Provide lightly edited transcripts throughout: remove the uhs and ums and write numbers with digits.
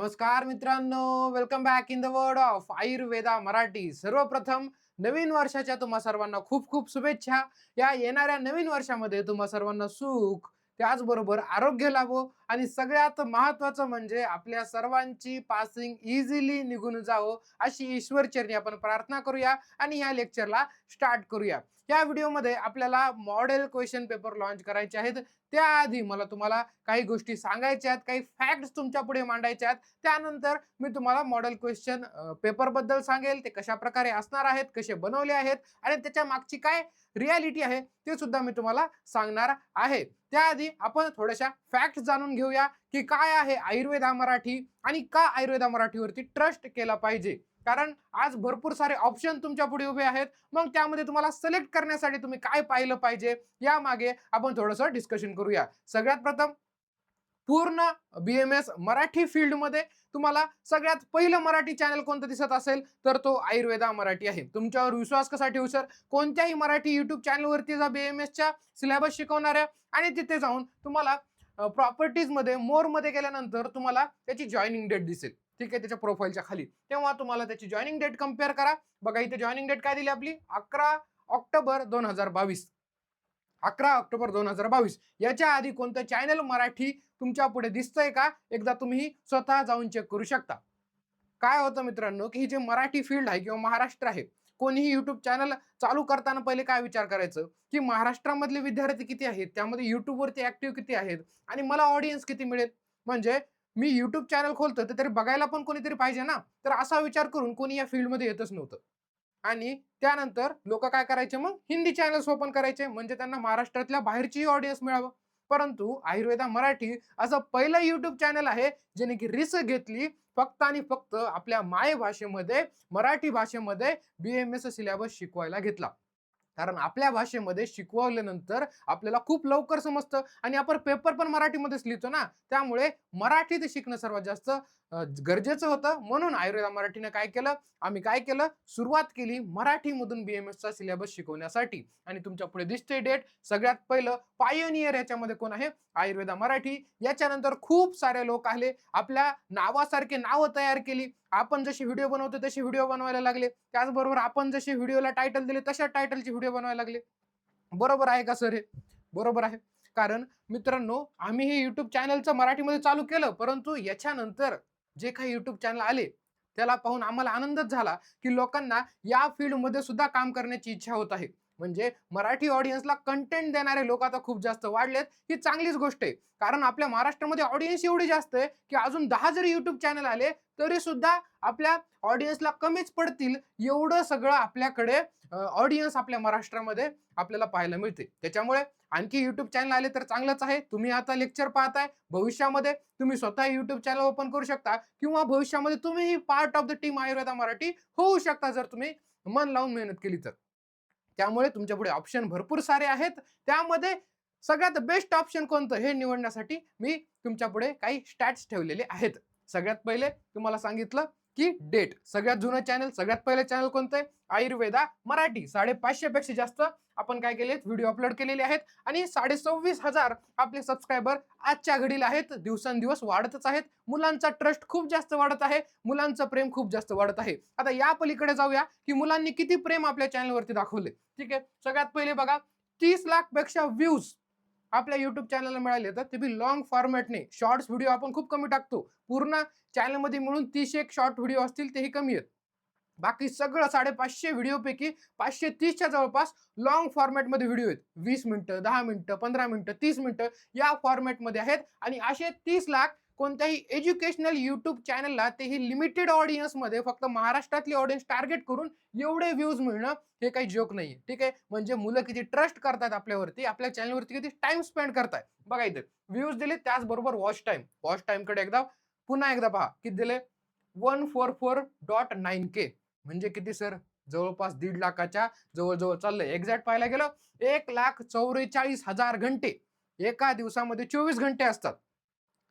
नमस्कार मित्रांनो, welcome back in the world of Ayurveda Marathi. सर्वप्रथम नवीन वर्षाच्या तुम्हा सर्वांना खूप खूप शुभेच्छा. या येणाऱ्या नवीन वर्षामध्ये तुम्हा सर्वांना सुख, त्याचबरोबर आरोग्य लाभो आणि सगळ्यात महत्त्वाचं म्हणजे आपल्या सर्वांची पासिंग इझिली निघून जावो, अशी ईश्वरचरणी आपण प्रार्थना करूया आणि या लेक्चरला स्टार्ट करूया. या व्हिडिओमध्ये आपल्याला मॉडेल क्वेश्चन पेपर लॉन्च करायचे आहेत. त्याआधी मला तुम्हाला काही गोष्टी सांगायच्या आहेत, काही फॅक्ट्स तुमच्या पुढे मांडायच्या आहेत. त्यानंतर मी तुम्हाला मॉडेल क्वेश्चन पेपर बद्दल सांगेल, ते कशा प्रकारे असणार आहेत, कसे बनवले आहेत आणि त्याच्या मागची काय रियालिटी आहे ते सुद्धा मी तुम्हाला सांगणार आहे. त्याआधी आपण थोड्याशा फॅक्ट्स जाणून घेऊया की काय आहे आयुर्वेदा मराठी आणि का आयुर्वेदा मराठीवरती ट्रस्ट केला पाहिजे. कारण आज भरपूर सारे ऑप्शन तुमच्या पुढे उभे आहेत. मग त्यामध्ये तुम्हाला सिलेक्ट करण्यासाठी तुम्ही काय पाहिलं पाहिजे यामागे आपण थोडंसं डिस्कशन करूया. सगळ्यात प्रथम पूर्ण BMS मराठी फील्डमध्ये तुम्हाला सगळ्यात पहिलं मराठी चॅनल कोणतं दिसत असेल तर तो आयुर्वेदा मराठी आहे. तुमच्यावर विश्वास कसा ठेवू सर? कोणत्याही मराठी युट्यूब चॅनलवरती जा BMSच्या सिलेबस शिकवणाऱ्या आणि तिथे जाऊन तुम्हाला प्रॉपर्टीजमध्ये मोरमध्ये गेल्यानंतर तुम्हाला त्याची जॉईनिंग डेट दिसेल. ठीक आहे, त्याच्या प्रोफाईलच्या खाली. तेव्हा तुम्हाला त्याची जॉईनिंग डेट कंपेअर करा. बघा इथे जॉईनिंग डेट काय दिली आपली 11 ऑक्टोबर 2022. 11 ऑक्टोबर 2022. याच्या आधी कोणतं चॅनल मराठी तुमच्या पुढे दिसतंय का? एकदा तुम्ही स्वतः जाऊन चेक करू शकता. काय होतं मित्रांनो, की ही जी मराठी फील्ड आहे किंवा महाराष्ट्र आहे, कोणीही YouTube चॅनल चालू करताना पहिले काय विचार करायचं, की महाराष्ट्रामधले विद्यार्थी किती आहेत? त्यामध्ये YouTubeवरती ॲक्टिव्ह किती आहेत? आणि मला ऑडियन्स किती मिळेल? म्हणजे मी YouTube चॅनल खोलतोय तर तरी बघायला पण कोणीतरी पाहिजे ना? तर असा विचार करून कोणी या फील्डमध्ये येतच नव्हतं. आणि त्यानंतर लोकं काय करायचे मग हिंदी चॅनल्स ओपन करायचे म्हणजे त्यांना महाराष्ट्रातल्या बाहेरचीही ऑडियन्स मिळावं. परंतु आयुर्वेदा मराठी असं पहिलं YouTube चॅनल आहे ज्याने की रिस्क घेतली फक्त आणि फक्त आपल्या मायभाषेमध्ये, मराठी भाषेमध्ये BMS सिलेबस शिकवायला घेतला. कारण आपल्या भाषेमध्ये शिकवल्यानंतर आपल्याला खूप लवकर समजतं आणि आपण पेपर पण मराठीमध्येच लिहितो ना, त्यामुळे मराठीत शिकणं सर्वात जास्त गरजेचं होतं. म्हणून आयुर्वेदा मराठीने काय केलं, आम्ही काय केलं, सुरुवात केली मराठीमधून BMSचा सिलेबस शिकवण्यासाठी. आणि तुमच्या पुढे दिसते डेट. सगळ्यात पहिलं पायोनियर याच्यामध्ये कोण आहे? आयुर्वेदा मराठी. याच्यानंतर खूप सारे लोक आले, आपल्या नावासारखे नावं तयार केली. आपण जसे व्हिडिओ बनवतो तसे व्हिडिओ बनवायला लागले. त्याचबरोबर आपण जसे व्हिडिओला टायटल दिले तशा टायटलचे व्हिडिओ बनवायला लागले. बरोबर आहे का सर हे? बरोबर आहे. कारण मित्रांनो, आम्ही हे YouTube चॅनलचं मराठीमध्ये चालू केलं, परंतु याच्यानंतर जे काही YouTube चॅनल आले, त्याला पाहून आम्हाला आनंदच झाला, की लोकांना या फील्डमध्ये सुद्धा काम करण्याची इच्छा होत आहे. म्हणजे मराठी ऑडियन्सला कंटेंट देणारे लोक आता खूप जास्त वाढलेत. ही चांगलीच गोष्ट आहे. कारण आपल्या महाराष्ट्रामध्ये ऑडियन्स एवढी जास्त आहे, की अजून 10 जरी YouTube चॅनल आले, तरी सुद्धा आपल्या ऑडियन्सला कमीच पडतील. एवढं सगळं आपल्याकडे ऑडियन्स आपल्या महाराष्ट्रामध्ये आपल्याला पाहायला मिळते. त्याच्यामुळे आणखी YouTube चॅनल आले तर चांगलंच आहे. तुम्ही आता लेक्चर पाहताय. भविष्यामध्ये तुम्ही स्वतः YouTube चॅनल ओपन करू शकता किंवा भविष्यामध्ये तुम्हीही part of the team Ayurveda Marathi होऊ शकता जर तुम्ही मन लावून मेहनत केली तर. त्यामुळे तुमच्यापुढे ऑप्शन भरपूर सारे आहेत. त्यामध्ये सगळ्यात बेस्ट ऑप्शन कोणतं हे निवडण्यासाठी मी तुमच्यापुढे काही स्टॅट्स ठेवलेले आहेत. सगळ्यात पहिले तुम्हाला सांगितलं की डेट. सगळ्यात जुनं चॅनल, सगळ्यात पहिलं चॅनल कोणतं आहे? आयुर्वेदा मराठी. 550 पेक्षा जास्त आपण काय केलेत? व्हिडिओ अपलोड केलेले आहेत आणि 26,500 आपले सबस्क्रायबर आजच्या घडीला आहेत. दिवसेंदिवस वाढतच आहेत. मुलांचा ट्रस्ट खूप जास्त वाढत आहे. मुलांचं प्रेम खूप जास्त वाढत आहे. आता या पलीकडे जाऊया की मुलांनी किती प्रेम आपल्या चॅनलवरती दाखवले. ठीक आहे. सगळ्यात पहिले बघा 30 लाख पेक्षा व्ह्यूज आपल्या YouTube चॅनलला मिळाले तर ते बी लॉंग फॉर्मॅटने. शॉर्ट्स व्हिडिओ आपण खूप कमी टाकतो. पूर्ण चॅनलमध्ये मिळून 30 एक शॉर्ट व्हिडिओ असतील तेही कमी आहेत. बाकी सगळं 550 व्हिडिओपैकी 530च्या जवळपास लॉंग फॉर्मॅटमध्ये व्हिडिओ आहेत. 20 मिनिटं, 10 मिनिटं, 15 मिनिटं, 30 मिनिटं या फॉर्मॅटमध्ये आहेत आणि असे 30 लाख कोणत्याही एज्युकेशनल YouTube चॅनलला तेही लिमिटेड ऑडियन्समध्ये फक्त महाराष्ट्रातली ऑडियन्स टार्गेट करून एवढे व्ह्यूज मिळणं हे काही जोक नाहीये. ठीक आहे. म्हणजे मुलं किती ट्रस्ट करतात आपल्यावरती, आपल्या चॅनलवरती किती टाइम स्पेंड करतायत. बघा इथे व्ह्यूज दिले त्याचबरोबर वॉच टाइम. वॉच टाइमकडे पुन्हा एकदा पहा. किती दिले? 144.9K म्हणजे किती सर? जवळपास 1.5 लाखाच्या जवळ-जवळ चाललंय. एक्झॅक्ट पाहायला गेलं 1,44,000 घंटे. एका दिवसामध्ये 24 घंटे असतात.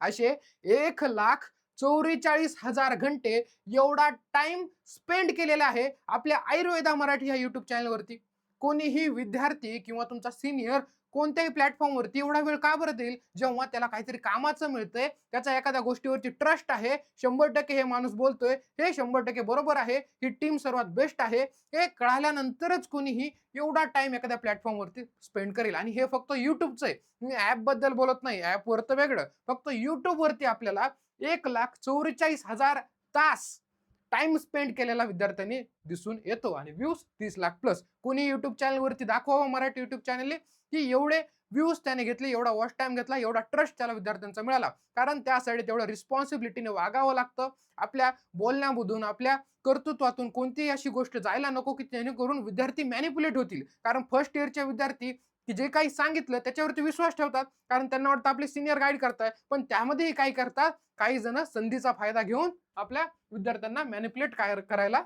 असे 1,44,000 घंटे एवढा टाइम स्पेंड केलेला आहे आपल्या आयुर्वेदा मराठी या YouTube चॅनलवरती. कोणीही विद्यार्थी किंवा तुमचा सीनियर कोणत्याही प्लॅटफॉर्मवरती एवढा वेळ का बरं देईल, जेव्हा त्याला काहीतरी कामाचं मिळतंय, त्याचा एखाद्या गोष्टीवरती ट्रस्ट आहे, 100% हे माणूस बोलतोय, हे 100% बरोबर आहे, ही टीम सर्वात बेस्ट आहे, हे कळाल्यानंतरच कोणीही एवढा टाइम एखाद्या प्लॅटफॉर्मवरती स्पेंड करेल. आणि हे फक्त YouTubeचं आहे. मी ॲपबद्दल बोलत नाही, ॲपवर तर वेगळं. फक्त YouTubeवरती आपल्याला 1,44,000 तास टाइम स्पेंड केलेला विद्यार्थ्यांनी दिसून येतो आणि व्ह्यूज 30 लाख प्लस. कोणी युट्यूब चॅनलवरती दाखवावं, मराठी युट्यूब चॅनल की एवढे व्ह्यूज त्याने घेतले, एवढा वॉच टाइम घेतला, एवढा ट्रस्ट त्याला विद्यार्थ्यांचा मिळाला. कारण त्यासाठी तेवढं रिस्पॉन्सिबिलिटीने वागावं लागतं. आपल्या बोलण्यामधून, आपल्या कर्तृत्वातून कोणतीही अशी गोष्ट जायला नको की जेणेकरून विद्यार्थी मॅनिप्युलेट होतील. कारण फर्स्ट इयरचे विद्यार्थी की जे काही सांगितलं त्याच्यावरती विश्वास ठेवतात, कारण त्यांना वाटतं आपले सिनियर गाईड करताय. पण त्यामध्येही काय करतात, काही जण संधीचा फायदा घेऊन आपल्या विद्यार्थ्यांना मॅनिप्युलेट करायला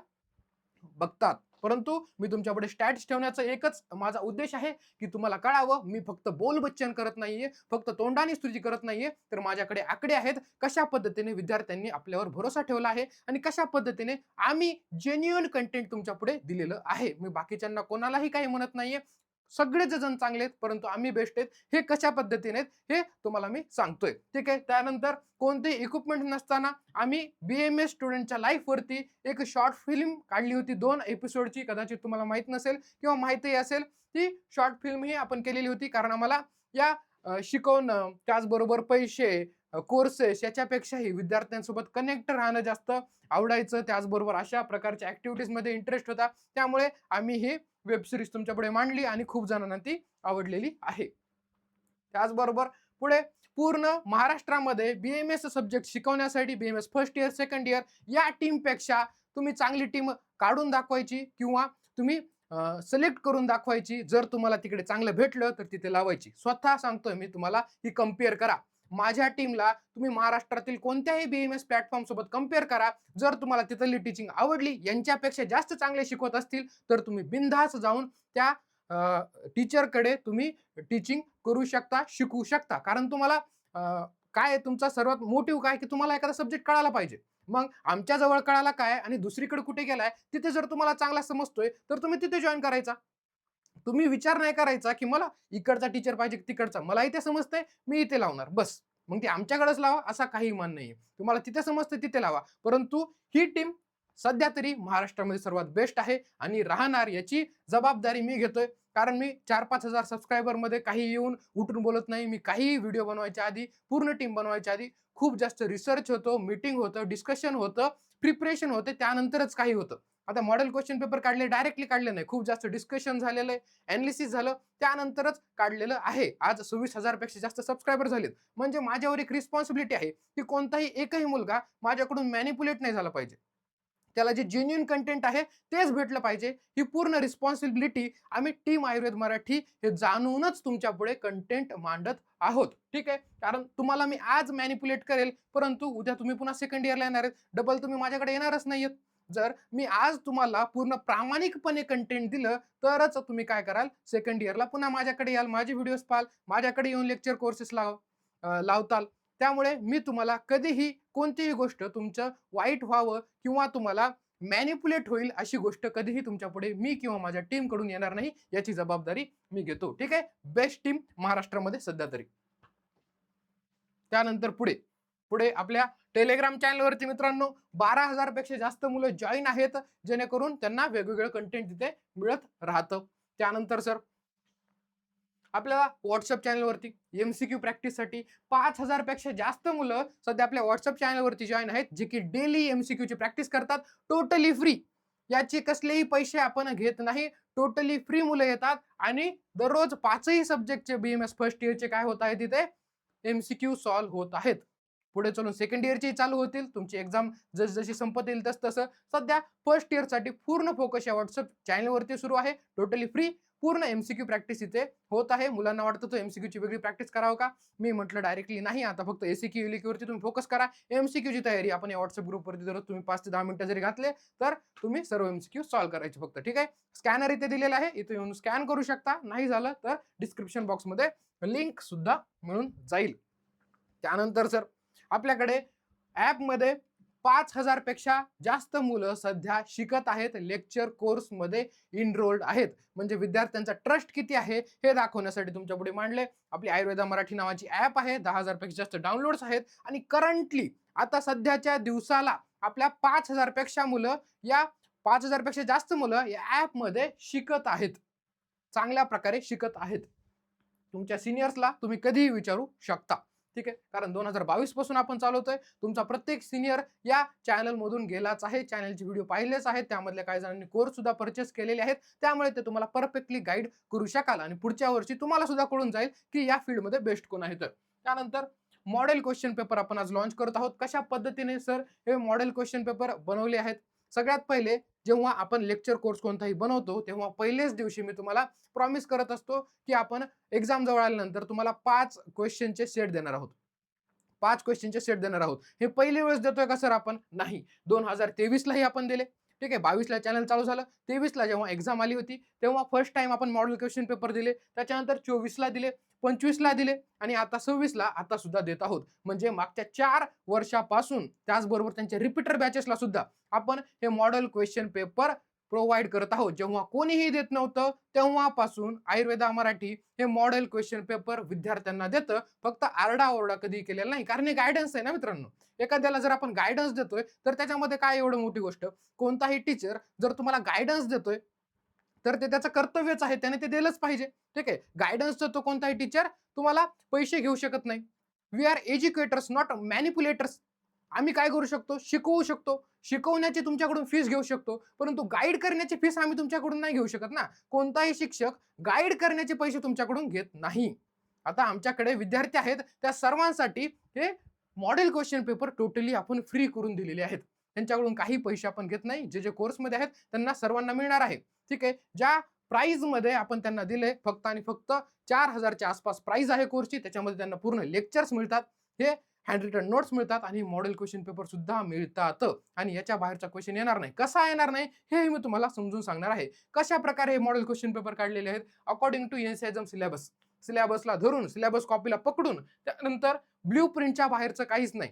बघतात. परंतु मी तुमच्यापुढे स्टॅट्स ठेवण्याचा एकच माझा उद्देश आहे की तुम्हाला कळावं, मी फक्त बोलबच्चन करत नाहीये, फक्त तोंडाने स्तुती करत नाहीये, तर माझ्याकडे आकडे आहेत. कशा पद्धतीने विद्यार्थ्यांनी आपल्यावर भरोसा ठेवला आहे आणि कशा पद्धतीने आम्ही जेन्युइन कंटेंट तुमच्यापुढे दिलेलं आहे. मी बाकीच्यांना कोणालाही काही म्हणत नाहीये. सगळेच जण चांगले आहेत, परंतु आम्ही बेस्ट आहेत. हे कशा पद्धतीने आहेत हे तुम्हाला मी सांगतोय. ठीक आहे. त्यानंतर कोणतेही इक्विपमेंट नसताना आम्ही BMS स्टुडंटच्या लाईफवरती एक शॉर्ट फिल्म काढली होती 2 एपिसोडची. कदाचित तुम्हाला माहित नसेल किंवा माहितीही असेल. ती शॉर्ट फिल्म ही आपण केलेली होती, कारण आम्हाला या शिकवणं, त्याचबरोबर पैसे, कोर्सेस याच्यापेक्षाही विद्यार्थ्यांसोबत कनेक्ट राहणं जास्त आवडायचं. त्याचबरोबर अशा प्रकारच्या ॲक्टिव्हिटीजमध्ये इंटरेस्ट होता. त्यामुळे आम्ही ही वेब सीरीज तुमच्यापुढे मांडली आणि खूप जणांना ती आवडलेली आहे. त्याचबरोबर पुढे पूर्ण महाराष्ट्रामध्ये BMS सब्जेक्ट शिकवण्यासाठी BMS first year, second year या टीमपेक्षा तुम्ही चांगली टीम काढून दाखवायची किंवा तुम्ही सिलेक्ट करून दाखवायची. जर तुम्हाला तिकडे चांगलं भेटलं तर तिथे लावायची. स्वतः सांगतोय मी तुम्हाला, ही कंपेअर करा. माझ्या टीमला तुम्ही महाराष्ट्रातील कोणत्याही BMS प्लॅटफॉर्म सोबत कंपेअर करा. जर तुम्हाला तिथली टीचिंग आवडली, यांच्यापेक्षा जास्त चांगले शिकवत असतील, तर तुम्ही बिनधास्त जाऊन त्या टीचरकडे तुम्ही टीचिंग करू शकता, शिकू शकता. कारण तुम्हाला काय तुमचा सर्वात मोटिव्ह काय की तुम्हाला एखादा सब्जेक्ट कळायला पाहिजे. मग आमच्या जवळ कळाला काय आणि दुसरीकडे कुठे गेलाय, तिथे जर तुम्हाला चांगला समजतोय, तर तुम्ही तिथे जॉइन करायचा. तुम्ही विचार नाही करायचा की मला इकडचा टीचर पाहिजे की तिकडचा. मला इथे समजतंय, मी इथे लावणार बस. मग ते आमच्याकडेच लावा असा काही मान नाहीये. तुम्हाला तिथे समजतंय तिथे लावा. परंतु ही टीम सध्या तरी महाराष्ट्रामध्ये सर्वात बेस्ट आहे आणि राहणार याची जबाबदारी मी घेतोय. कारण मी 4-5 हजार सबस्क्रायबरमध्ये काही येऊन उठून बोलत नाही. मी काहीही व्हिडिओ बनवायच्या आधी, पूर्ण टीम बनवायच्या आधी खूप जास्त रिसर्च होतो, मीटिंग होतं, डिस्कशन होतं, प्रिपरेशन होते, त्यानंतरच काही होतं. आता मॉडेल क्वेश्चन पेपर काढले, डायरेक्टली काढले नाही. खूप जास्त डिस्कशन झालेलं आहे, एनालिसिस झालं, त्यानंतरच काढलेलं आहे. आज 26,000 पेक्षा जास्त सबस्क्रायबर झालेत. म्हणजे माझ्यावर एक रिस्पॉन्सिबिलिटी आहे की कोणताही एकही मुलगा माझ्याकडून मॅनिप्युलेट नाही झाला पाहिजे. त्याला जे जेन्युइन कंटेंट आहे तेच भेटलं पाहिजे. ही पूर्ण रिस्पॉन्सिबिलिटी आम्ही टीम आयुर्वेद मराठी हे जाणूनच तुमच्या पुढे कंटेंट मांडत आहोत. ठीक आहे. कारण तुम्हाला मी आज मॅनिप्युलेट करेल, परंतु उद्या तुम्ही पुन्हा सेकंड इयरला येणार आहेत. डबल तुम्ही माझ्याकडे येणारच नाहीयेत. जर मी आज तुम्हाला पूर्ण प्रामाणिकपणे कंटेंट दिलं, तरच तुम्ही काय कराल, सेकंड इयरला पुन्हा माझ्याकडे याल, माझे व्हिडिओज पाहाल, माझ्याकडे येऊन लेक्चर कोर्सेस लावताल. त्यामुळे मी तुम्हाला कधीही कोणतीही गोष्ट तुमचं वाईट व्हावं किंवा तुम्हाला मॅनिप्युलेट होईल अशी गोष्ट कधीही तुमच्यापुढे मी किंवा माझ्या टीम कडून येणार नाही, याची जबाबदारी मी घेतो. ठीक आहे. बेस्ट टीम महाराष्ट्रामध्ये सध्या तरी. त्यानंतर पुढे पुढे आपल्या टेलिग्राम चॅनलवरती मित्रांनो 12,000 पेक्षा जास्त मुलं जॉईन आहेत, जेणेकरून त्यांना वेगवेगळं कंटेंट तिथे मिळत राहतं. त्यानंतर सर आपल्याला व्हॉट्सअप चॅनलवरती MCQ प्रॅक्टिससाठी 5,000 पेक्षा जास्त मुलं सध्या आपल्या व्हॉट्सअप चॅनलवरती जॉईन आहेत, जे की डेली MCQ ची प्रॅक्टिस करतात, टोटली फ्री. याचे कसलेही पैसे आपण घेत नाही. टोटली फ्री मुलं येतात आणि दररोज 5ही सब्जेक्टचे BMS फर्स्ट इयरचे काय होत आहे तिथे MCQ सॉल्व्ह होत आहेत. पुढे चलून सेकंड इयरची चालू होतील. तुमची एक्झाम जसजशी संपत येईल तसं सध्या फर्स्ट इयरसाठी पूर्ण फोकस या व्हॉट्सअप चॅनलवरती सुरू आहे. टोटली फ्री पूर्ण MCQ प्रॅक्टिस इथे होत आहे. मुलांना वाटतं तो MCQ ची वेगळी प्रॅक्टिस करावं का? मी म्हटलं डायरेक्टली नाही. आता फक्त ACQ वरती तुम्ही फोकस करा. MCQ ची तयारी आपण या व्हॉट्सअप ग्रुपवरती दररोज तुम्ही 5 ते 10 मिनिटं जरी घातले, तर तुम्ही सर्व MCQ सॉल्व्ह करायचे फक्त. ठीक आहे. स्कॅनर इथे दिलेला आहे. इथे येऊन स्कॅन करू शकता. नाही झालं तर डिस्क्रिप्शन बॉक्समध्ये लिंक सुद्धा मिळून जाईल. त्यानंतर सर आपल्याकडे ॲपमध्ये 5,000 पेक्षा जास्त मुलं सध्या शिकत आहेत, लेक्चर कोर्समध्ये इनरोल्ड आहेत. म्हणजे विद्यार्थ्यांचा ट्रस्ट किती आहे हे दाखवण्यासाठी तुमच्यापुढे मांडले. आपली आयुर्वेदा मराठी नावाची ॲप आहे. 10,000 पेक्षा जास्त डाउनलोड्स आहेत आणि करंटली आता सध्याच्या दिवसाला आपल्या 5,000 पेक्षा मुलं या 5,000 पेक्षा जास्त मुलं या ॲपमध्ये शिकत आहेत. चांगल्या प्रकारे शिकत आहेत. तुमच्या सिनियर्सला तुम्ही कधीही विचारू शकता. ठीक आहे. कारण 2022 पासून आपण चालवतोय. तुमचा प्रत्येक सिनियर या चॅनलमधून गेलाच आहे. चॅनलचे व्हिडिओ पाहिलेच आहेत. त्यामधल्या काही जणांनी कोर्स सुद्धा परचेस केलेले आहेत. त्यामुळे ते तुम्हाला परफेक्टली गाईड करू शकाल आणि पुढच्या वर्षी तुम्हाला सुद्धा कळून जाईल की या फील्डमध्ये बेस्ट कोण आहे तर. त्यानंतर मॉडेल क्वेश्चन पेपर आपण आज लॉन्च करत आहोत. कशा पद्धतीने सर हे मॉडेल क्वेश्चन पेपर बनवले आहेत? सगळ्यात पहिले जेव्हा आपण लेक्चर कोर्स कोणताही बनवतो तेव्हा पहिल्याच दिवशी मी तुम्हाला प्रॉमिस करत असतो की आपण एक्झाम जवळ आल्यानंतर तुम्हाला 5 क्वेश्चनचे सेट देणार आहोत. 5 क्वेश्चनचे सेट देणार आहोत. हे पहिली वेळेस देतोय का सर आपण? नाही. 2023 लाही आपण दिले. ठीक आहे. 22 ला चॅनल चालू झालं. 23 ला जेव्हा एक्झाम आली होती तेव्हा फर्स्ट टाइम आपण मॉडेल क्वेश्चन पेपर दिले. त्याच्यानंतर 24 ला दिले, 25 ला दिले आणि आता 26 ला आता सुद्धा देत आहोत. म्हणजे मागच्या 4 वर्षापासून त्याचबरोबर त्यांच्या रिपीटर बॅचेसला सुद्धा आपण हे मॉडेल क्वेश्चन पेपर प्रोव्हाइड करत आहोत. जेव्हा कोणीही देत नव्हतं तेव्हापासून आयुर्वेदा मराठी हे मॉडेल क्वेश्चन पेपर विद्यार्थ्यांना देतं. फक्त आरडाओरडा कधी केलेला नाही. कारण हे गायडन्स आहे ना मित्रांनो. एखाद्याला जर आपण गायडन्स देतोय तर त्याच्यामध्ये काय एवढं मोठी गोष्ट? कोणताही टीचर जर तुम्हाला गायडन्स देतोय तर ते त्याचं कर्तव्यच आहे. त्याने ते दिलंच पाहिजे. ठीक आहे. गायडन्स देतो कोणताही टीचर तुम्हाला पैसे घेऊ शकत नाही. We are educators not manipulators. आम्ही काय करू शकतो? शिकवू शकतो. शिकवण्याची तुमच्याकडून फीस घेऊ शकतो. परंतु गाईड करण्याची फीस आम्ही तुमच्याकडून नाही घेऊ शकत ना. कोणताही शिक्षक गाईड करण्याचे पैसे तुमच्याकडून घेत नाही. आता आमच्याकडे विद्यार्थी आहेत त्या सर्वांसाठी हे मॉडेल क्वेश्चन पेपर टोटली आपण फ्री करून दिलेले आहेत. त्यांच्याकडून काही पैसे आपण घेत नाही. जे कोर्समध्ये आहेत त्यांना सर्वांना मिळणार आहे. ठीक आहे. ज्या प्राइजमध्ये आपण त्यांना दिले फक्त आणि फक्त 4,000 च्या आसपास प्राइस आहे कोर्सची. त्याच्यामध्ये त्यांना पूर्ण लेक्चर्स मिळतात. हे हँड रिटन नोट्स मिळतात आणि मॉडेल क्वेश्चन पेपर सुद्धा मिळतात आणि याच्या बाहेरचा क्वेश्चन येणार नाही. कसा येणार नाही हे मी तुम्हाला समजून सांगणार आहे. कशा प्रकारे हे मॉडेल क्वेश्चन पेपर काढलेले आहेत अकॉर्डिंग टू एनसीएझम सिलेबस. सिलेबसला धरून सिलेबस कॉपीला पकडून त्यानंतर ब्ल्यू प्रिंटच्या बाहेरचं काहीच नाही.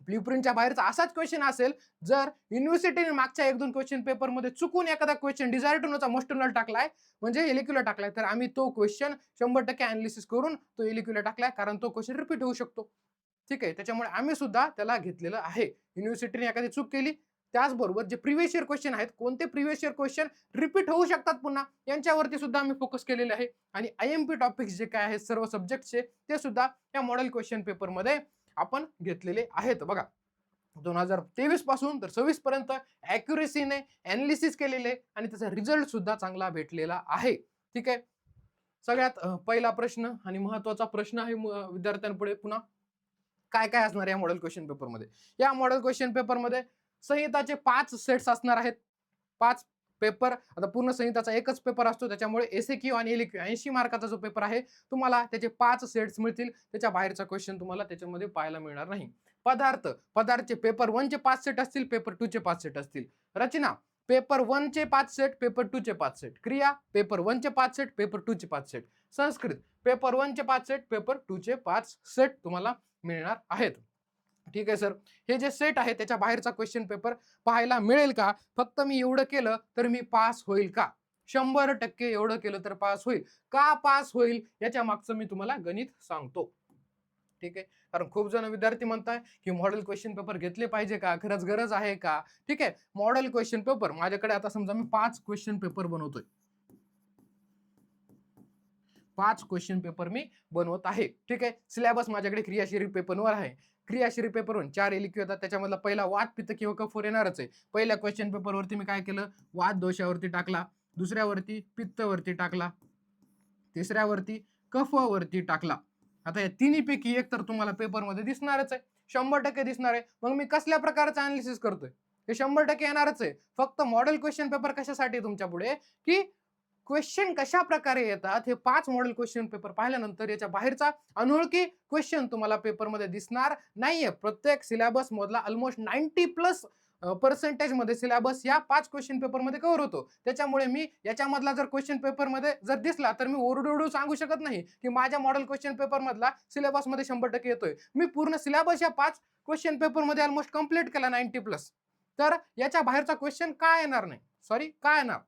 ब्ल्यू प्रिंटच्या बाहेरचा असाच क्वेश्चन असेल जर युनिव्हर्सिटीने मागच्या 1-2 क्वेश्चन पेपरमध्ये चुकून एखादा क्वेश्चन डिझायर टू नोचा मोस्ट नल टाकलाय म्हणजे एलिक्युलर टाकलाय तर आम्ही तो क्वेश्चन 100% अनालिसिस करून तो एलिक्युलर टाकलाय कारण तो क्वेश्चन रिपीट होऊ शकतो. ठीक आहे. त्याच्यामुळे आम्ही सुद्धा त्याला घेतलेलं आहे. युनिव्हर्सिटीने एखादी चूक केली त्याचबरोबर जे प्रिव्हियस इयर क्वेश्चन आहेत कोणते प्रिव्हियस इयर क्वेश्चन रिपीट होऊ शकतात पुन्हा यांच्यावरती सुद्धा आम्ही फोकस केलेले आहे आणि आयएमपी टॉपिक्स जे काय आहेत सर्व सब्जेक्टचे ते सुद्धा या मॉडेल क्वेश्चन पेपरमध्ये आपण घेतलेले आहेत. बघा 2023 पासून तर 26 पर्यंत ॲक्युरेसीने ॲनालिसिस केलेले आणि त्याचा रिझल्ट सुद्धा चांगला भेटलेला आहे. ठीक आहे. सगळ्यात पहिला प्रश्न आणि महत्त्वाचा प्रश्न आहे विद्यार्थ्यांपुढे पुन्हा काय काय असणार या मॉडेल क्वेश्चन पेपरमध्ये? या मॉडेल क्वेश्चन पेपरमध्ये संहिताचे 5 सेट्स असणार आहेत. 5 पेपर. आता पूर्ण संहिताचा एकच पेपर असतो त्याच्यामुळे एसएक्यू आणि एलक्यू 80 मार्काचा जो पेपर आहे तुम्हाला त्याचे 5 सेट्स मिळतील. त्याच्या बाहेरचा क्वेश्चन तुम्हाला त्याच्यामध्ये पाहायला मिळणार नाही. पदार्थचे पेपर 1 चे 5 सेट असतील, पेपर 2 चे 5 सेट असतील. रचना पेपर 1 चे 5 सेट, पेपर 2 चे 5 सेट. क्रिया पेपर 1 चे 5 सेट, पेपर 2 चे 5 सेट. संस्कृत पेपर 1 चे 5 सेट, पेपर 2 चे 5 सेट तुम्हाला मिळणार आहेत. ठीक आहे सर. हे जे सेट आहे त्याच्या बाहेरचा क्वेश्चन पेपर पाहायला मिळेल का? फक्त मी एवढं केलं तर मी पास होईल का? 100% एवढं केलं तर पास होईल. का पास होईल याच्या मागचं मी तुम्हाला गणित सांगतो. ठीक आहे. कारण खूप जण विद्यार्थी म्हणताय की मॉडेल क्वेश्चन पेपर घेतले पाहिजे का? खरंच गरज आहे का? ठीक आहे. मॉडेल क्वेश्चन पेपर माझ्याकडे आता समजा मी 5 क्वेश्चन पेपर बनवतोय. 5 क्वेश्चन पेपर मी बनवत आहे. ठीक आहे. सिलेबस माझ्याकडे क्रियाशील पेपरवर आहे. क्रियाशील पेपरवरून 4 एलक्यू येतात. त्याच्यामधला पहिला वात, पित्त किंवा कफवर येणारच आहे. पहिल्या क्वेश्चन पेपरवरती मी काय केलं? वात दोषावरती टाकला. दुसऱ्यावरती पित्तवरती टाकला. तिसऱ्यावरती कफवरती टाकला. आता या तिन्हीपैकी एक तर तुम्हाला पेपरमध्ये दिसणारच आहे. 100% दिसणार आहे. मग मी कसल्या प्रकारचं अनालिसिस करतोय? हे 100% येणारच आहे. फक्त मॉडेल क्वेश्चन पेपर कशासाठी तुमच्या पुढे की क्वेश्चन कशा प्रकारे येतात हे 5 मॉडेल क्वेश्चन पेपर पाहिल्यानंतर याच्या बाहेरचा अनोळखी क्वेश्चन तुम्हाला पेपरमध्ये दिसणार नाहीये. प्रत्येक सिलेबस मधला ऑलमोस्ट 90+ पर्सेंटेजमध्ये सिलेबस या 5 क्वेश्चन पेपरमध्ये कव्हर होतो. त्याच्यामुळे मी याच्यामधला जर क्वेश्चन पेपरमध्ये जर दिसला तर मी ओरडू सांगू शकत नाही की माझ्या मॉडेल क्वेश्चन पेपरमधला सिलेबसमध्ये 100% येतोय. मी पूर्ण सिलेबस या 5 क्वेश्चन पेपरमध्ये ऑलमोस्ट कंप्लीट केला 90+. तर याच्या बाहेरचा क्वेश्चन का येणार नाही? सॉरी, का येणार?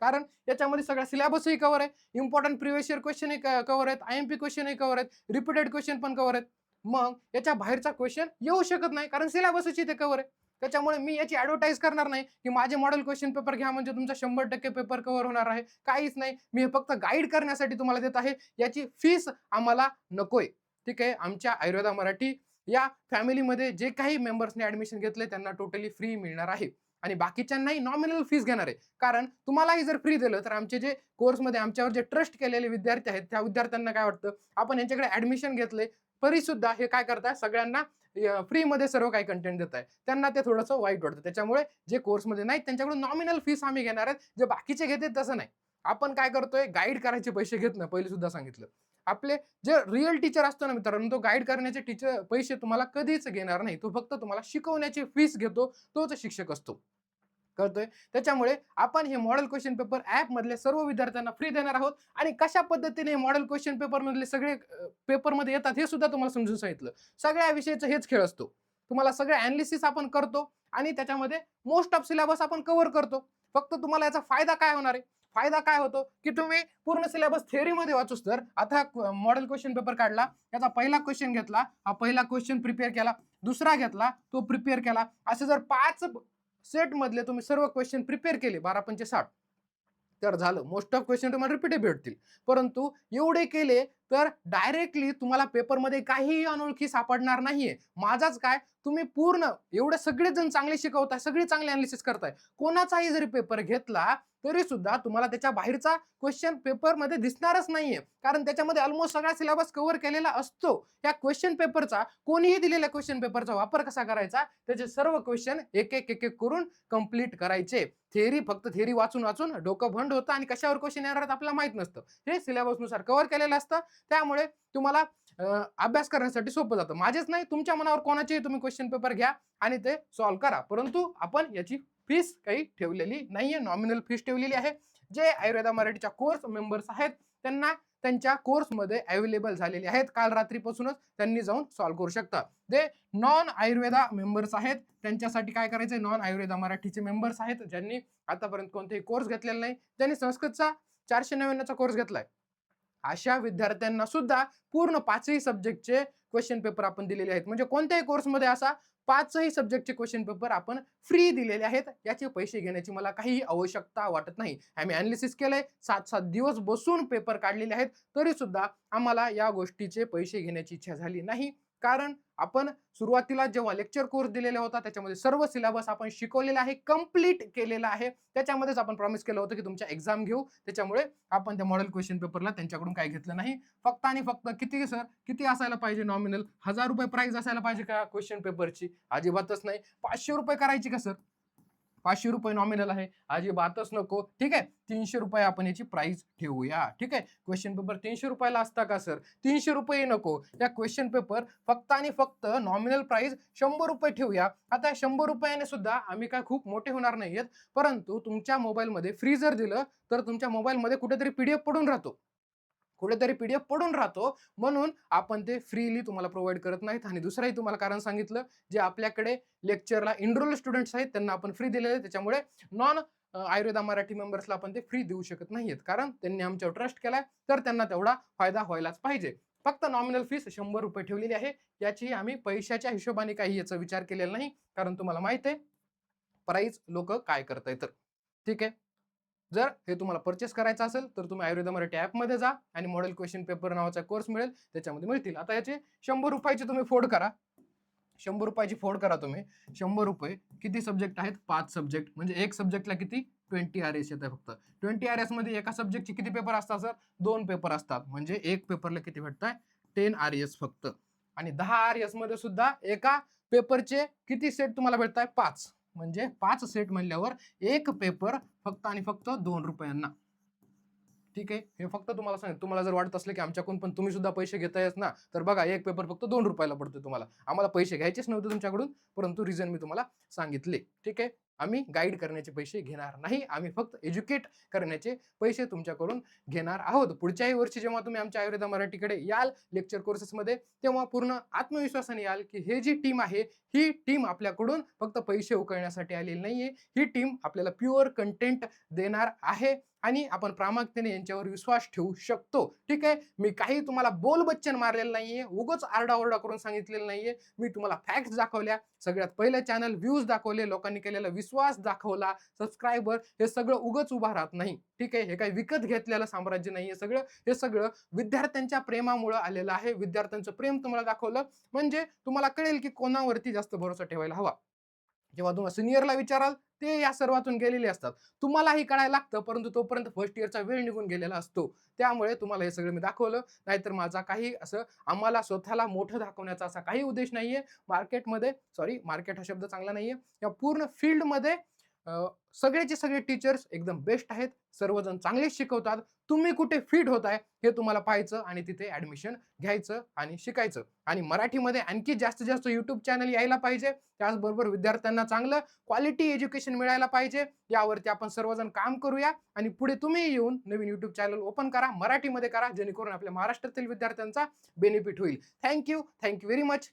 कारण याच्यामध्ये सगळा सिलेबसही कव्हर आहे, इम्पॉर्टंट प्रिव्हियस इयर क्वेश्चनही कव्हर आहेत, IMP क्वेश्चनही कव्हर आहेत, रिपीटेड क्वेश्चन पण कव्हर आहेत. मग याच्या बाहेरचा क्वेश्चन येऊ शकत नाही कारण सिलेबसच इथे कव्हर आहे. त्याच्यामुळे मी याची ॲडव्हर्टाइज करणार नाही की माझे मॉडेल क्वेश्चन पेपर घ्या म्हणजे तुमचा 100% पेपर कव्हर होणार आहे. काहीच नाही. मी हे फक्त गाईड करण्यासाठी तुम्हाला देत आहे. याची फीस आम्हाला नकोय. ठीक आहे. आमच्या आयुर्वेदा मराठी या फॅमिलीमध्ये जे काही मेंबर्सने ॲडमिशन घेतले त्यांना टोटली फ्री मिळणार आहे आणि बाकीच्यांनाही नॉमिनल फीस घेणार आहे. कारण तुम्हालाही जर फ्री दिलं तर आमचे जे कोर्समध्ये आमच्यावर जे ट्रस्ट केलेले विद्यार्थी आहेत त्या विद्यार्थ्यांना काय वाटतं, आपण यांच्याकडे ॲडमिशन घेतले तरी सुद्धा हे काय करताय, सगळ्यांना फ्रीमध्ये सर्व काही कंटेंट देत आहे. त्यांना ते थोडंसं वाईट वाटतं. त्याच्यामुळे जे कोर्समध्ये नाहीत त्यांच्याकडून नॉमिनल फीस आम्ही घेणार आहेत. जे बाकीचे घेतात तसं नाही. आपण काय करतोय, गाईड करायचे पैसे घेत नाही, पहिले सुद्धा सांगितलं. आपले जे रिअल टीचर असतो ना मित्रांनो, तो गाईड करण्याचे पैसे तुम्हाला कधीच घेणार नाही. तो फक्त तुम्हाला शिकवण्याची फीस घेतो, तोच शिक्षक असतो. कळतोय? त्याच्यामुळे आपण हे मॉडेल क्वेश्चन पेपर ॲप मधले सर्व विद्यार्थ्यांना फ्री देणार आहोत आणि कशा पद्धतीने मॉडेल क्वेश्चन पेपर मधले सगळे पेपरमध्ये येतात हे सुद्धा तुम्हाला समजून सांगितलं. सगळ्या विषयाचा हेच खेळ असतो. तुम्हाला सगळे ॲनालिसिस आपण करतो आणि त्याच्यामध्ये मोस्ट ऑफ सिलेबस आपण कव्हर करतो. फक्त तुम्हाला याचा फायदा काय होणार आहे? फायदा काय होतो की तुम्ही पूर्ण सिलेबस थिअरीमध्ये वाचूस तर आता मॉडेल क्वेश्चन पेपर काढला, त्याचा पहिला क्वेश्चन घेतला, हा पहिला क्वेश्चन प्रिपेअर केला, दुसरा घेतला, तो प्रिपेअर केला, असे जर 5 सेट मधले तुम्ही सर्व क्वेश्चन प्रिपेअर केले 12×5 = 60 तर झालं. मोस्ट ऑफ क्वेश्चन तुम्हाला रिपीटेड भेटतील. परंतु एवढे केले तर डायरेक्टली तुम्हाला पेपरमध्ये काहीही अनोळखी सापडणार नाहीये. माझाच काय, तुम्ही पूर्ण एवढे सगळेच जण चांगले शिकवताय, सगळे चांगले अनालिसिस करताय. कोणाचाही जरी पेपर घेतला तरी सुद्धा तुम्हाला त्याच्या बाहेरचा क्वेश्चन पेपरमध्ये दिसणारच नाहीये. कारण त्याच्यामध्ये ऑलमोस्ट सगळा सिलेबस कव्हर केलेला असतो. या क्वेश्चन पेपरचा, कोणीही दिलेल्या क्वेश्चन पेपरचा वापर कसा करायचा, त्याचे सर्व क्वेश्चन एक करून कंप्लीट करायचे. फक्त थेअरी वाचून डोकं भंड होतं आणि कशावर क्वेश्चन येणार आहेत आपल्याला माहित नसतं. हे सिलेबसनुसार कव्हर केलेलं असतं. त्यामुळे तुम्हाला अभ्यास करण्यासाठी सोपं जातं. माझेच नाही, तुमच्या मनावर कोणाचेही तुम्ही क्वेश्चन पेपर घ्या आणि ते सॉल्व्ह करा. परंतु आपण याची फीस काही ठेवलेली नाहीये, नॉमिनल फीस ठेवलेली आहे. जे आयुर्वेदा मराठीच्या कोर्स मेंबर्स आहेत त्यांना त्यांच्या कोर्समध्ये अवेलेबल झालेले आहेत. काल रात्रीपासूनच त्यांनी जाऊन सॉल्व्ह करू शकता. जे नॉन आयुर्वेदा मेंबर्स आहेत त्यांच्यासाठी काय करायचंय, नॉन आयुर्वेदा मराठीचे मेंबर्स आहेत ज्यांनी आतापर्यंत कोणतेही कोर्स घेतलेला नाही, त्यांनी संस्कृतचा 499चा कोर्स घेतलाय, अशा विद्यार्थ्यांना सुद्धा पूर्ण 5ही सब्जेक्टचे क्वेश्चन पेपर आपण दिलेले आहेत. म्हणजे कोणत्याही कोर्समध्ये असा 5ही सब्जेक्टचे क्वेश्चन पेपर आपण फ्री दिलेले आहेत. याचे पैसे घेण्याची मला काही आवश्यकता वाटत नाही. आम्ही अनालिसिस केलंय, 7-7 दिवस बसून पेपर काढलेले आहेत, तरी सुद्धा आम्हाला या गोष्टीचे पैसे घेण्याची इच्छा झाली नाही. कारण आपण सुरुवातीला जेव्हा लेक्चर कोर्स दिलेला होता त्याच्यामध्ये सर्व सिलेबस आपण शिकवलेला आहे, कंप्लीट केलेला आहे. त्याच्यामध्येच आपण प्रॉमिस केलं होतं की तुमच्या एक्झाम घेऊ. त्याच्यामुळे आपण त्या मॉडेल क्वेश्चन पेपरला त्यांच्याकडून काही घेतलं नाही. फक्त आणि फक्त किती सर, किती असायला पाहिजे नॉमिनल? ₹1000 प्राइस असायला पाहिजे का क्वेश्चन पेपरची? अजिबातच नाही. ₹500 करायची का सर? ₹500 नॉमिनल आहे, अजिबातच नको. ठीक आहे, ₹300 आपण याची प्राइस ठेवूया. ठीक आहे, क्वेश्चन पेपर ₹300 ला असता का सर? ₹300 नको. या क्वेश्चन पेपर फक्त आणि फक्त नॉमिनल प्राइस ₹100 ठेवूया. आता ₹100 ने सुद्धा आम्ही काय खूप मोठे होणार नाहीयेत, परंतु तुमच्या मोबाईलमध्ये फ्री जर दिलं तर तुमच्या मोबाईलमध्ये कुठेतरी PDF पडून राहतो. म्हणून आपण ते फ्रीली तुम्हाला प्रोव्हाइड करत नाहीत. आणि दुसरंही तुम्हाला कारण सांगितलं, जे आपल्याकडे लेक्चरला एनरोल स्टुडंट्स आहेत त्यांना आपण फ्री दिलेले आहे. त्याच्यामुळे नॉन आयुर्वेदा मराठी मेंबर्सला आपण ते फ्री देऊ शकत नाहीयेत. कारण त्यांनी आमच्यावर ट्रस्ट केलाय तर त्यांना तेवढा फायदा व्हायलाच पाहिजे. फक्त नॉमिनल फीस ₹100 ठेवलेली आहे. याची आम्ही पैशाच्या हिशोबाने काही याचा विचार केलेला नाही. कारण तुम्हाला माहित आहे प्राइस लोकं काय करतायत तर. ठीक आहे. जर हे तुम्हाला परचेस करायचं असेल तर तुम्ही आयुर्वेदा मराठी ॲपमध्ये जा आणि मॉडेल क्वेश्चन पेपर नावाचा कोर्स मिळेल, त्याच्यामध्ये मिळतील. आता याचे ₹100 तुम्ही फोड करा. ₹100 फोड करा तुम्ही. ₹100 किती सब्जेक्ट आहेत? 5 सब्जेक्ट. म्हणजे एक सब्जेक्टला किती? 20 RS येत आहे फक्त. 20 RS मध्ये एका सब्जेक्टचे किती पेपर असतात सर? 2 पेपर असतात. म्हणजे एक पेपरला किती भेटताय? 10 RS फक्त. आणि 10 RS मध्ये सुद्धा एका पेपरचे किती सेट तुम्हाला भेटताय? 5. म्हणजे 5 सेट म्हणल्यावर एक पेपर फक्त आणि फक्त ₹2. ठीक आहे. हे फक्त तुम्हाला सांगितलं. तुम्हाला जर वाटत असलं, की आमच्याकडून पण तुम्ही सुद्धा पैसे घेतायच ना, तर बघा एक पेपर फक्त ₹2 ला पडतोय तुम्हाला. आम्हाला पैसे घ्यायचेच नव्हते तुमच्याकडून, परंतु रिझन मी तुम्हाला सांगितले. ठीक आहे. आम्ही गाईड करण्याचे पैसे घेणार नाही. आम्ही फक्त एज्युकेट करण्याचे पैसे तुमच्याकडून घेणार आहोत. पुढच्याही वर्षी जेव्हा तुम्ही आमच्या आयुर्वेदा मराठीकडे याल लेक्चर कोर्सेसमध्ये, तेव्हा पूर्ण आत्मविश्वासाने याल, की हे जी टीम आहे, ही टीम आपल्याकडून फक्त पैसे उकळण्यासाठी आलेली नाहीये. ही टीम आपल्याला प्युअर कंटेंट देणार आहे आणि आपण प्रामाणिकतेने यांच्यावर विश्वास ठेवू शकतो. ठीक आहे. मी काही तुम्हाला बोलबच्चन मारलेलं नाहीये. उगाच आरडाओरडा करून सांगितलेलं नाहीये. मी तुम्हाला फॅक्ट्स दाखवल्या. सगळ्यात पहिलं चॅनल व्ह्यूज दाखवले, लोकांनी केलेला विश्वास दाखवला, सबस्क्रायबर हे सगळं उगाच उभा राहत नाही. ठीक आहे. हे काही विकत घेतलेलं साम्राज्य नाहीये सगळं. हे सगळं विद्यार्थ्यांच्या प्रेमामुळं आलेलं आहे. विद्यार्थ्यांचं प्रेम तुम्हाला दाखवलं म्हणजे तुम्हाला कळेल, की कोणावरती जास्त भरोसा ठेवायला हवा. जेव्हा तुम्ही सिनियरला विचाराल, ते या सर्वातून गेलेले असतात. तुम्हालाही कळायला लागतं, परंतु तोपर्यंत फर्स्ट इयरचा वेळ निघून गेलेला असतो. त्यामुळे तुम्हाला हे सगळं मी दाखवलं. नाहीतर माझा काही असं आम्हाला स्वतःला मोठं दाखवण्याचा असा काही उद्देश नाहीये. मार्केटमध्ये सॉरी मार्केट हा शब्द चांगला नाहीये. या पूर्ण फील्डमध्ये सगळेचे सगळे टीचर्स एकदम बेस्ट आहेत. सर्वजण चांगलेच शिकवतात. तुम्ही कुठे फिट होताय हे तुम्हाला पाहायचं आणि तिथे ॲडमिशन घ्यायचं आणि शिकायचं. आणि मराठीमध्ये आणखी जास्तीत जास्त YouTube चॅनल यायला पाहिजे. त्याचबरोबर विद्यार्थ्यांना चांगलं क्वालिटी एज्युकेशन मिळायला पाहिजे. यावरती आपण सर्वजण काम करूया आणि पुढे तुम्ही येऊन नवीन YouTube चॅनल ओपन करा. मराठीमध्ये करा जेणेकरून आपल्या महाराष्ट्रातील विद्यार्थ्यांचा बेनिफिट होईल. Thank you very much.